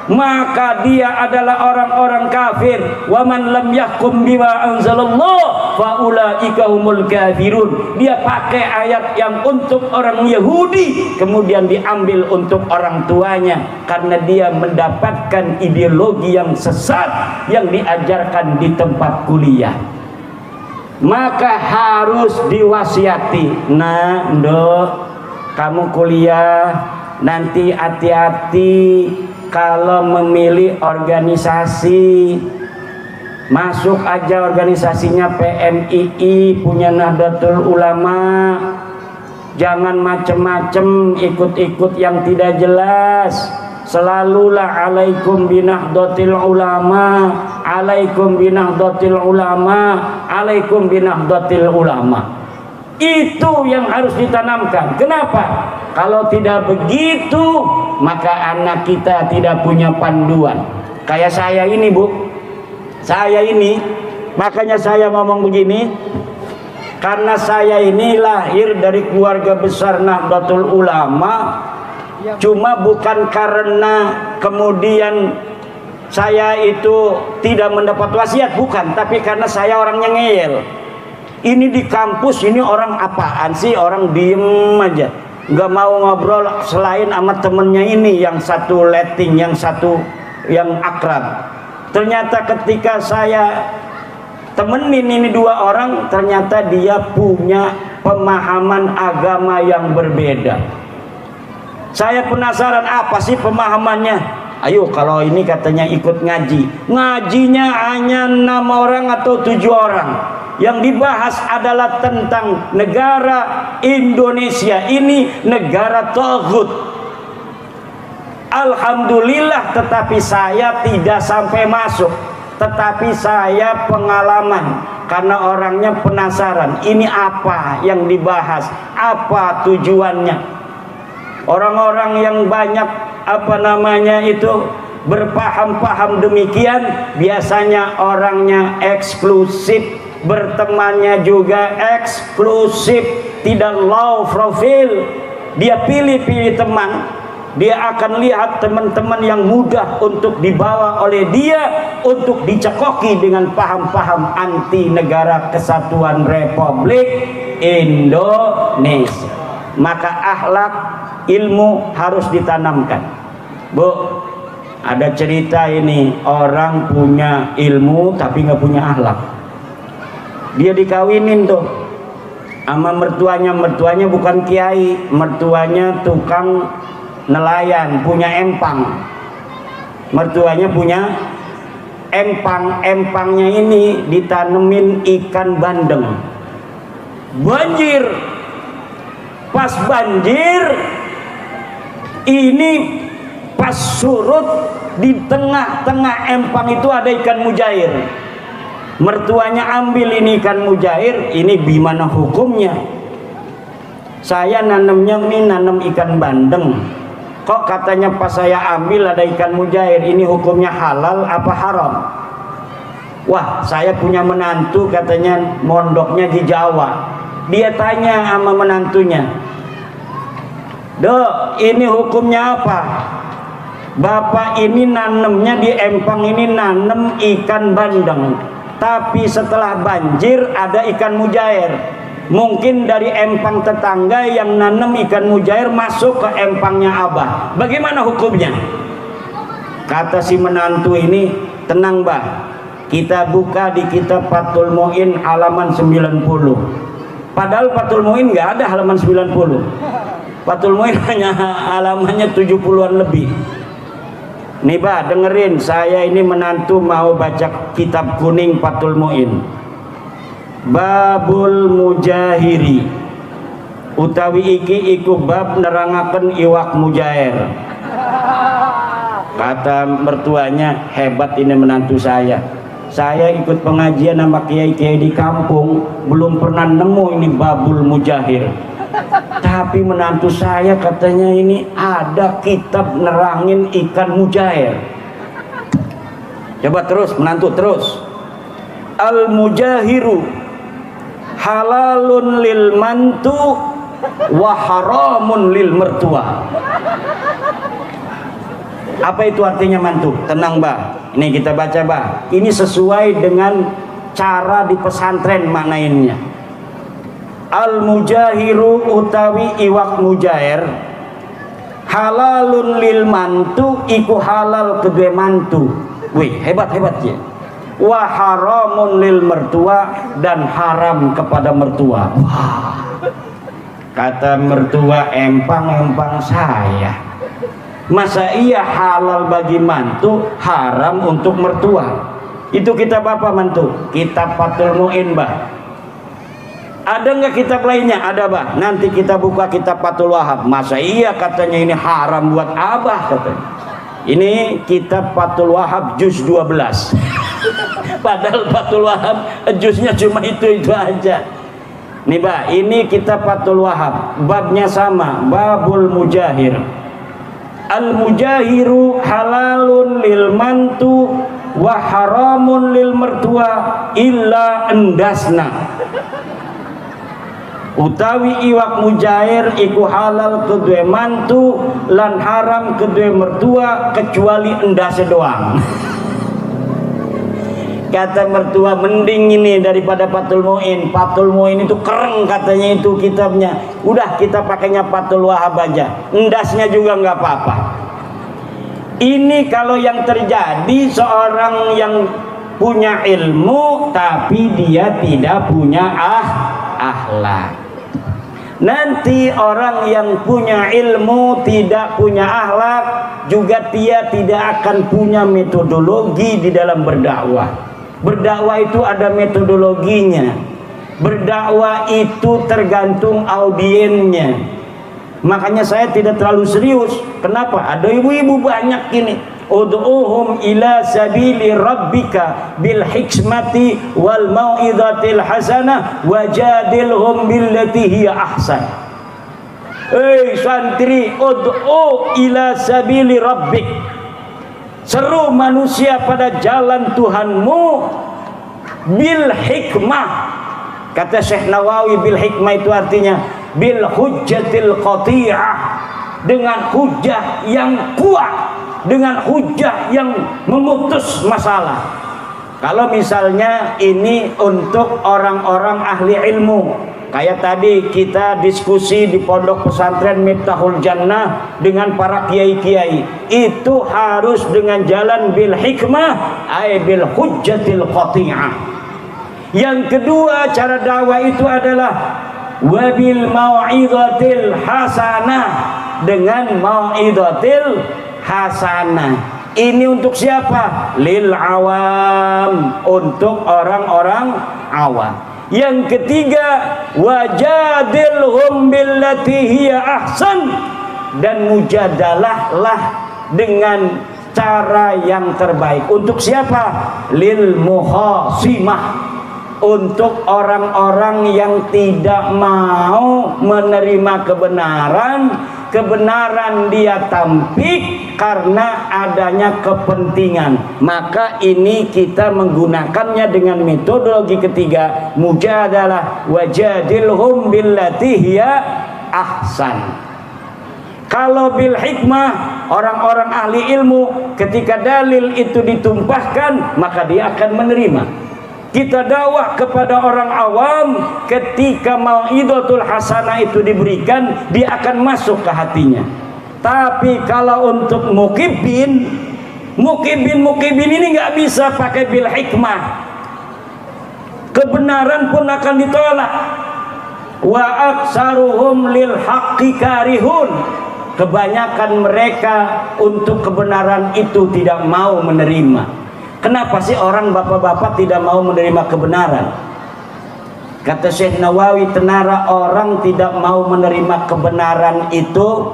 maka dia adalah orang-orang kafir. Wa man lam yahkum bima anzalallah fa ulaika humul kafirun. Dia pakai ayat yang untuk orang Yahudi kemudian diambil untuk orang tuanya, karena dia mendapatkan ideologi yang sesat yang diajarkan di tempat kuliah. Maka harus diwasiati, nah Ndo, kamu kuliah nanti hati-hati kalau memilih organisasi. Masuk aja organisasinya PMII, punya Nahdlatul Ulama. Jangan macem-macem ikut-ikut yang tidak jelas. Selalulah alaikum binahdlatil ulama, alaikum binahdlatil ulama, alaikum binahdlatil ulama. Itu yang harus ditanamkan. Kenapa? Kalau tidak begitu, maka anak kita tidak punya panduan. Kayak saya ini, Bu. Saya ini, makanya saya ngomong begini, karena saya ini lahir dari keluarga besar Nahdlatul Ulama. Cuma bukan karena kemudian saya itu tidak mendapat wasiat, bukan, tapi karena saya orangnya ngeyel. Ini di kampus ini orang apaan sih, orang diem aja, nggak mau ngobrol selain sama temennya ini yang satu letting, yang satu yang akrab. Ternyata ketika saya temenin ini dua orang, ternyata dia punya pemahaman agama yang berbeda. Saya penasaran apa sih pemahamannya. Ayo, kalau ini katanya ikut ngaji, ngajinya hanya 6 orang atau 7 orang. Yang dibahas adalah tentang negara Indonesia ini negara taghut. Alhamdulillah, tetapi saya tidak sampai masuk. Tetapi saya pengalaman, karena orangnya penasaran, ini apa yang dibahas, apa tujuannya. Orang-orang yang banyak berpaham-paham demikian, biasanya orangnya eksklusif, bertemannya juga eksklusif, tidak low profile. Dia pilih-pilih teman. Dia akan lihat teman-teman yang mudah untuk dibawa oleh dia untuk dicekoki dengan paham-paham anti negara kesatuan Republik Indonesia. Maka akhlak ilmu harus ditanamkan. Bu, ada cerita ini, orang punya ilmu tapi nggak punya akhlak. Dia dikawinin tuh sama mertuanya. Mertuanya bukan kiai, mertuanya tukang nelayan, punya empang. Mertuanya punya empang. Empangnya ini ditanemin ikan bandeng. Banjir. Pas banjir ini, pas surut, di tengah-tengah empang itu ada ikan mujair. Mertuanya ambil ini ikan mujair, ini gimana hukumnya? Saya nanamnya ini nanam ikan bandeng, kok katanya pas saya ambil ada ikan mujair, ini hukumnya halal apa haram? Wah, saya punya menantu katanya mondoknya di Jawa. Dia tanya sama menantunya, "Dok, ini hukumnya apa?" "Bapak ini nanemnya di empang ini nanem ikan bandeng, tapi setelah banjir ada ikan mujair. Mungkin dari empang tetangga yang nanem ikan mujair masuk ke empangnya Abah. Bagaimana hukumnya?" Kata si menantu ini, "Tenang, Bah. Kita buka di kitab Fathul Mu'in halaman 90. Padahal Fathul Mu'in nggak ada halaman 90. Fathul Mu'in hanya halamannya 70-an lebih. Nih bah, dengerin, saya ini menantu mau baca kitab kuning Fathul Muin. Babul Mujahiri utawi iki iku bab nerangaken iwak mujair. Kata mertuanya, hebat ini menantu saya. Saya ikut pengajian sama kiai-kiai di kampung, belum pernah nemu ini babul mujahir. Tapi menantu saya katanya ini ada kitab nerangin ikan mujair. Coba terus, menantu terus. Al mujahiru halalun lil mantu wa haramun lil mertua. Apa itu artinya mantu? Tenang bah, ini kita baca bah. Ini sesuai dengan cara di pesantren maknainnya. Al mujahiru utawi iwak mujair halalun lil mantu iku halal kedua mantu. Wih, hebat ya. Wa haramun lil mertua dan haram kepada mertua. Wah, kata mertua, empang saya. Masa iya halal bagi mantu, haram untuk mertua? Itu kitab apa mantu? Kitab Fathul Muin bah. Ada nggak kitab lainnya? Ada bah. Nanti kita buka kitab Fathul Wahab. Masa iya katanya ini haram buat abah katanya. Ini kitab Fathul Wahab juz 12. Padahal Fathul Wahab juznya cuma itu aja. Nih bah, ini kitab Fathul Wahab. Babnya sama, babul mujahir. Al mujahiru halalun lil mantu wa haramun lil mertua illa endasna. Utawi iwak mujair iku halal kedua mantu lan haram kedua mertua kecuali endase doang. Kata mertua, mending ini daripada Fathul Muin. Fathul Muin itu keren katanya itu kitabnya. Udah kita pakainya Fathul Wahab aja. Endasnya juga nggak apa-apa. Ini kalau yang terjadi seorang yang punya ilmu tapi dia tidak punya akhlak. Nanti orang yang punya ilmu tidak punya akhlak juga dia tidak akan punya metodologi di dalam berdakwah. Berdakwah itu ada metodologinya. Berdakwah itu tergantung audiennya. Makanya saya tidak terlalu serius. Kenapa? Ada ibu-ibu banyak ini. Ud'uhum ila sabili rabbika bil hikmati wal mau'izatil hasanah wajadilhum billati hiya ahsan. Santri, ud'u ila sabili rabbik. Seru manusia pada jalan Tuhanmu bil hikmah. Kata Syekh Nawawi, bil hikmah itu artinya bil hujjatil qati'ah, dengan hujjah yang kuat, dengan hujjah yang memutus masalah. Kalau misalnya ini untuk orang-orang ahli ilmu, kayak tadi kita diskusi di pondok pesantren Miftahul Jannah dengan para kiai-kiai, itu harus dengan jalan bil hikmah ay bil hujjatil qati'ah. Yang kedua cara dakwah itu adalah wabil mau'izatil hasanah, dengan mau'izatil hasanah. Ini untuk siapa? Lil awam, untuk orang-orang awam. Yang ketiga, wajadilhum billati hiya ahsan, dan mujadalahlah dengan cara yang terbaik. Untuk siapa? Lil muhasimah, untuk orang-orang yang tidak mau menerima kebenaran dia tampik karena adanya kepentingan. Maka ini kita menggunakannya dengan metodologi ketiga, mujadalah wajadilhum billati hiya ahsan. Kalau bil hikmah, orang-orang ahli ilmu ketika dalil itu ditumpahkan maka dia akan menerima. Kita dakwah kepada orang awam, ketika mau'izatul hasanah itu diberikan, dia akan masuk ke hatinya. Tapi kalau untuk mukibin ini nggak bisa pakai bil hikmah. Kebenaran pun akan ditolak. Wa aksaruhum lil haqqi karihun. kebanyakan mereka untuk kebenaran itu tidak mau menerima. Kenapa sih orang bapak-bapak tidak mau menerima kebenaran? Kata Syekh Nawawi, tenara orang tidak mau menerima kebenaran itu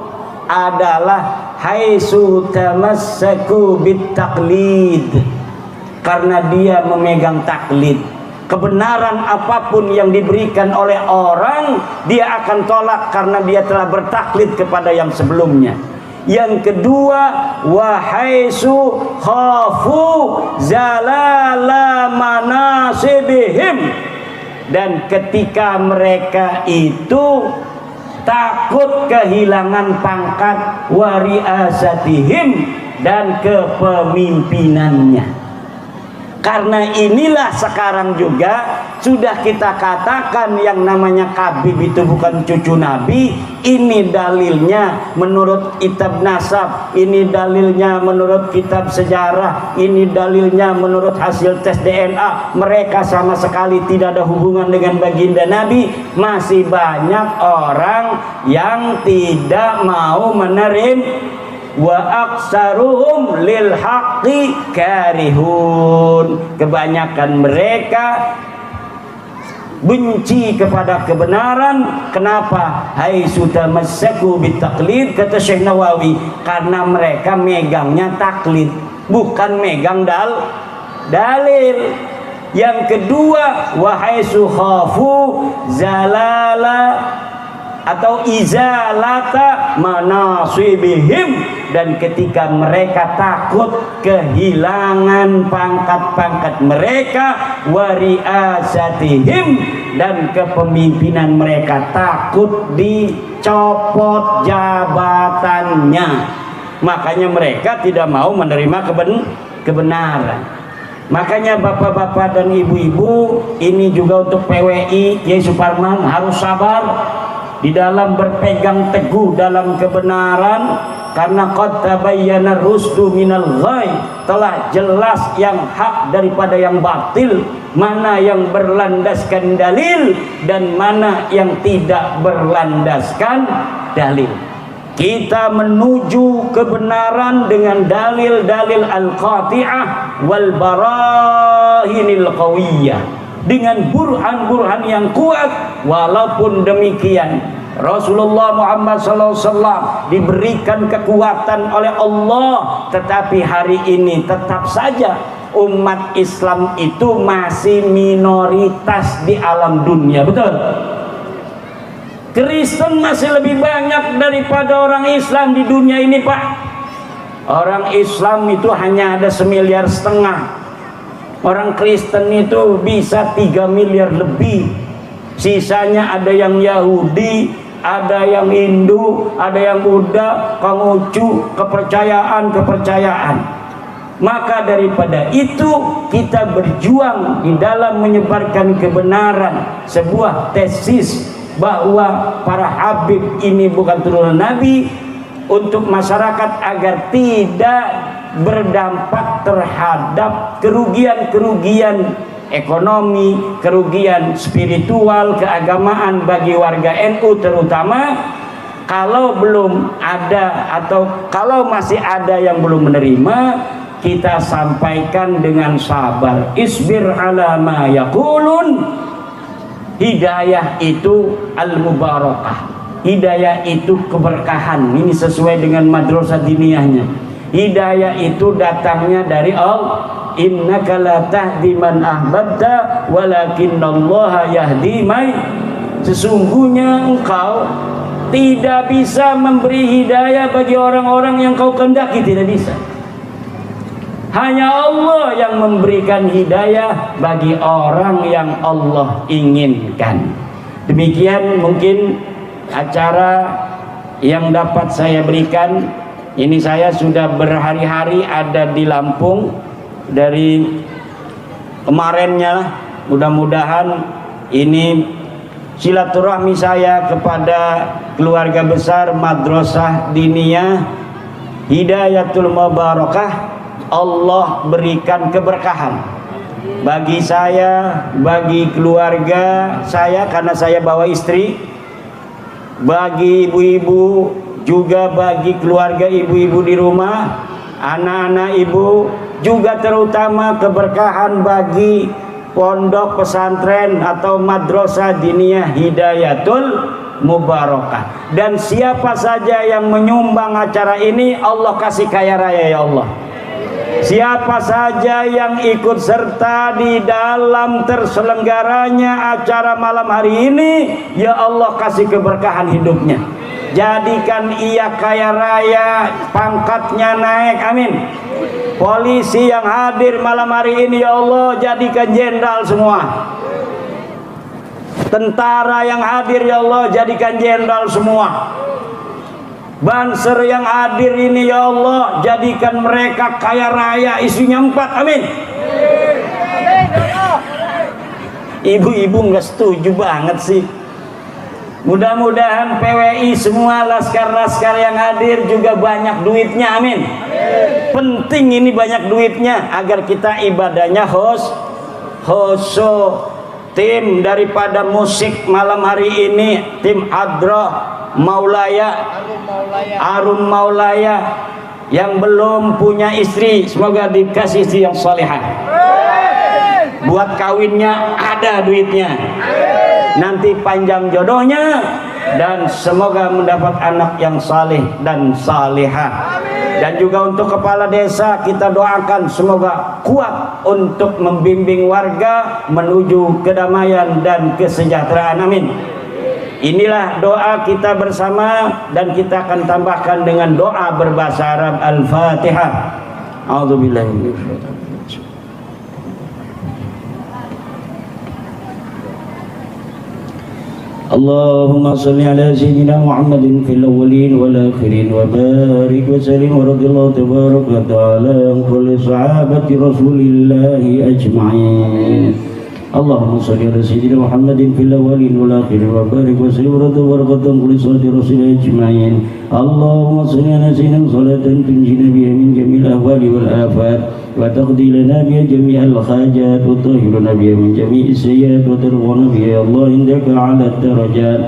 adalah haitsu tamassaku bitaklid, karena dia memegang taklid. Kebenaran apapun yang diberikan oleh orang, dia akan tolak karena dia telah bertaklid kepada yang sebelumnya. Yang kedua, wa haitsu khafu zalala manasibihim, dan ketika mereka itu takut kehilangan pangkat wariasatihim dan kepemimpinannya. Karena inilah sekarang juga sudah kita katakan yang namanya Khabib itu bukan cucu Nabi. Ini dalilnya menurut kitab nasab, ini dalilnya menurut kitab sejarah, ini dalilnya menurut hasil tes DNA. Mereka sama sekali tidak ada hubungan dengan baginda Nabi. Masih banyak orang yang tidak mau menerima. Wa aksaruhum lil haqqi karihun. Kebanyakan mereka benci kepada kebenaran. Kenapa? Haitsu tamassaku bitaklid, kata Syekh Nawawi, karena mereka megangnya taklid, bukan megang dalil. Yang kedua, wa haitsu khafu zalala atau izalata manasibihim, dan ketika mereka takut kehilangan pangkat-pangkat mereka, wariasatihim, dan kepemimpinan mereka, takut dicopot jabatannya, makanya mereka tidak mau menerima kebenaran. Makanya bapak-bapak dan ibu-ibu, ini juga untuk PWI Kiai Suparman harus sabar di dalam berpegang teguh dalam kebenaran, karena qad tabayyana rusdu minal ghai, telah jelas yang hak daripada yang batil, mana yang berlandaskan dalil dan mana yang tidak berlandaskan dalil. Kita menuju kebenaran dengan dalil-dalil al-qati'ah wal barahinil qawiyah, dengan burhan-burhan yang kuat. Walaupun demikian, Rasulullah Muhammad SAW diberikan kekuatan oleh Allah, tetapi hari ini tetap saja umat Islam itu masih minoritas di alam dunia. Betul? Kristen masih lebih banyak daripada orang Islam di dunia ini, Pak. Orang Islam itu hanya ada 1,5 miliar. Orang Kristen itu bisa 3 miliar lebih. Sisanya ada yang Yahudi, ada yang Hindu, ada yang Buddha, Konghucu, kepercayaan. Maka daripada itu kita berjuang di dalam menyebarkan kebenaran, sebuah tesis bahwa para habib ini bukan turunan Nabi, untuk masyarakat agar tidak berdampak terhadap kerugian-kerugian ekonomi, kerugian spiritual, keagamaan bagi warga NU, terutama kalau belum ada atau kalau masih ada yang belum menerima. Kita sampaikan dengan sabar, isbir ala ma yaqulun. Hidayah itu al-mubarakah, hidayah itu keberkahan. Ini sesuai dengan madrasah diniyahnya. Hidayah itu datangnya dari Allah. Innaka la tahdi man ahbabta walakinallaha yahdi may. Sesungguhnya engkau tidak bisa memberi hidayah bagi orang-orang yang kau kehendaki, tidak bisa. Hanya Allah yang memberikan hidayah bagi orang yang Allah inginkan. Demikian mungkin acara yang dapat saya berikan. Ini saya sudah berhari-hari ada di Lampung dari kemarinnya. Mudah-mudahan ini silaturahmi saya kepada keluarga besar Madrasah Diniyah Hidayatul Mubarakah, Allah berikan keberkahan bagi saya, bagi keluarga saya karena saya bawa istri, bagi ibu-ibu, juga bagi keluarga ibu-ibu di rumah, anak-anak ibu, juga terutama keberkahan bagi pondok pesantren atau madrasah diniyah Hidayatul Mubarakah. Dan siapa saja yang menyumbang acara ini, Allah kasih kaya raya ya Allah. Siapa saja yang ikut serta di dalam terselenggaranya acara malam hari ini, ya Allah kasih keberkahan hidupnya. Jadikan ia kaya raya, pangkatnya naik, amin. Polisi yang hadir malam hari ini, ya Allah jadikan jenderal semua. Tentara yang hadir, ya Allah jadikan jenderal semua. Banser yang hadir ini, ya Allah jadikan mereka kaya raya, isinya 4, amin. Ibu-ibu nggak setuju banget sih. Mudah-mudahan PWI semua laskar-laskar yang hadir juga banyak duitnya, amin. Penting ini banyak duitnya agar kita ibadahnya khoso. Tim daripada musik malam hari ini, tim Adra Maulaya, Arum Maulaya yang belum punya istri, semoga dikasih istri yang salihah. Buat kawinnya ada duitnya, nanti panjang jodohnya, dan semoga mendapat anak yang saleh dan salihah. Dan juga untuk kepala desa kita doakan semoga kuat untuk membimbing warga menuju kedamaian dan kesejahteraan, amin. Inilah doa kita bersama, dan kita akan tambahkan dengan doa berbahasa Arab. Al-Fatihah. A'udzubillahi minasyaitonir rajim. اللهم صل على سيدنا محمد في الأولين والآخرين وبارك وسلم ورضي الله تبارك وتعالى عن كل صحابة رسول الله أجمعين. اللهم صل على سيدنا محمد في الأولين والآخرين وبارك وسلم ورضي الله عن كل صحابة رسول الله أجمعين. اللهم صل على سيدنا صلاة تنجينا بها من جميع الأهوال والآفات وتقضي لنا بها جميع الحاجات وتطهرنا بها من جميع السيئات وترفعنا بها يا الله عندك على الدرجات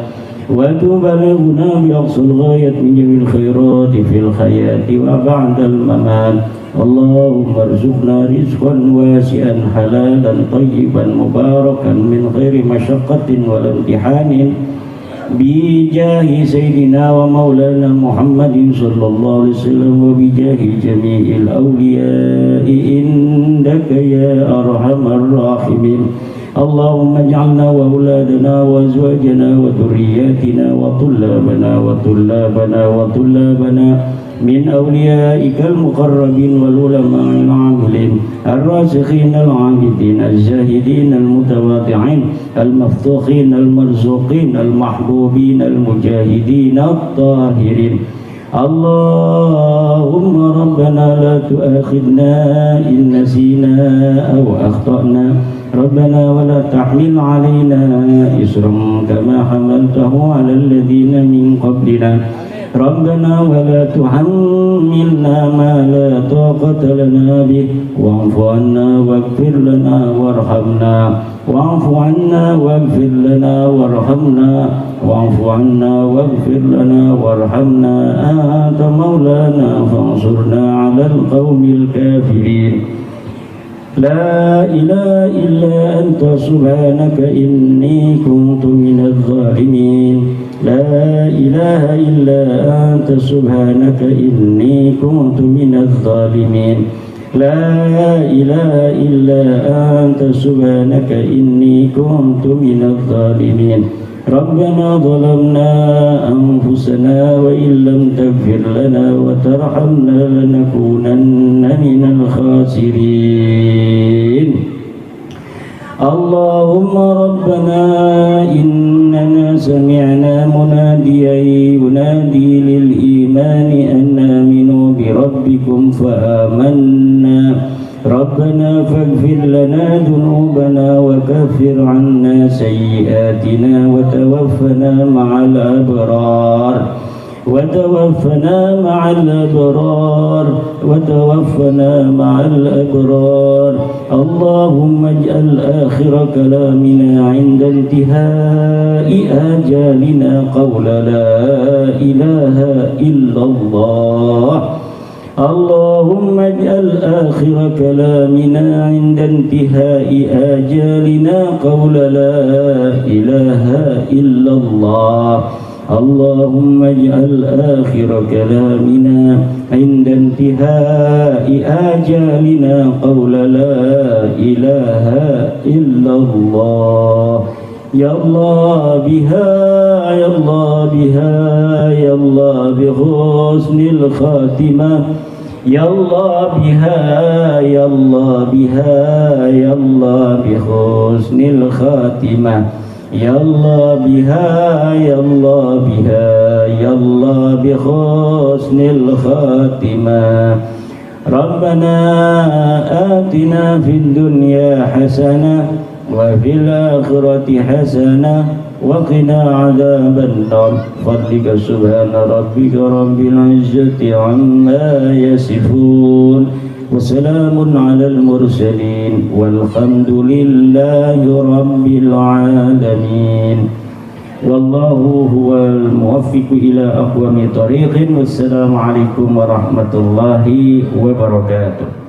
وتبلغنا بأقصى الغاية من جميع الخيرات في الحياة وبعد الممات. اللهم ارزقنا رزقا واسعا حلالا طيبا مباركا من غير مشقة ولا امتحان بجاه سيدنا ومولانا محمد صلى الله عليه وسلم وبجاه جميع الأولياء عندك يا أرحم الراحمين. اللهم اجعلنا وأولادنا وأزواجنا وذرياتنا وطلابنا من أوليائك المقربين والعلماء العاملين الراسخين العابدين الزاهدين المتواضعين المفتوحين المرزوقين المحبوبين المجاهدين الطاهرين. اللهم ربنا لا تؤاخذنا إن نسينا أو أخطأنا ربنا ولا تحمل علينا إصرا كما حملته على الذين من قبلنا ربنا ولا تحملنا ما لا طاقة لنا به واعف عنا واغفر لنا وارحمنا واعف عنا واغفر لنا وارحمنا واعف عنا واغفر لنا وارحمنا أنت مولانا فانصرنا على القوم الكافرين. لا إله إلا أنت سبحانك إني كنت من الظالمين. لا إله إلا أنت سبحانك إني كنت من الظالمين. لا إله إلا أنت سبحانك إني كنت من الظالمين. ربنا ظلمنا أنفسنا وإن لم تغفر لنا وترحمنا لنكونن من الخاسرين. اللهم ربنا إننا سمعنا مناديا ينادي للإيمان أن آمنوا بربكم فآمنا ربنا فاغفر لنا ذنوبنا وكفر عنا سيئاتنا وتوفنا مع الأبرار. وتوفنا مع الأبرار وتوفنا مع الأبرار. اللهم اجعل آخر كلامنا عند انتهاء آجالنا قول لا إله إلا الله. اللهم اجعل آخر كلامنا عند انتهاء آجالنا قول لا إله إلا الله. اللهم اجعل آخر كلامنا عند انتهاء آجالنا قول لا إله إلا الله. يا الله بها يا الله بها يا الله بحسن الخاتمة. يا الله بها يا الله بها يا الله بحسن الخاتمة. يا الله بها يا الله بها يا الله بحسن الخاتمة. ربنا آتنا في الدنيا حسنة وفي الآخرة حسنة وقنا عذاب النار. فضلك سبحان ربك رب العزة عما يصفون وسلام على المرسلين والحمد لله رب العالمين. والله هو الموفق إلى أقوم طريق. والسلام عليكم ورحمة الله وبركاته.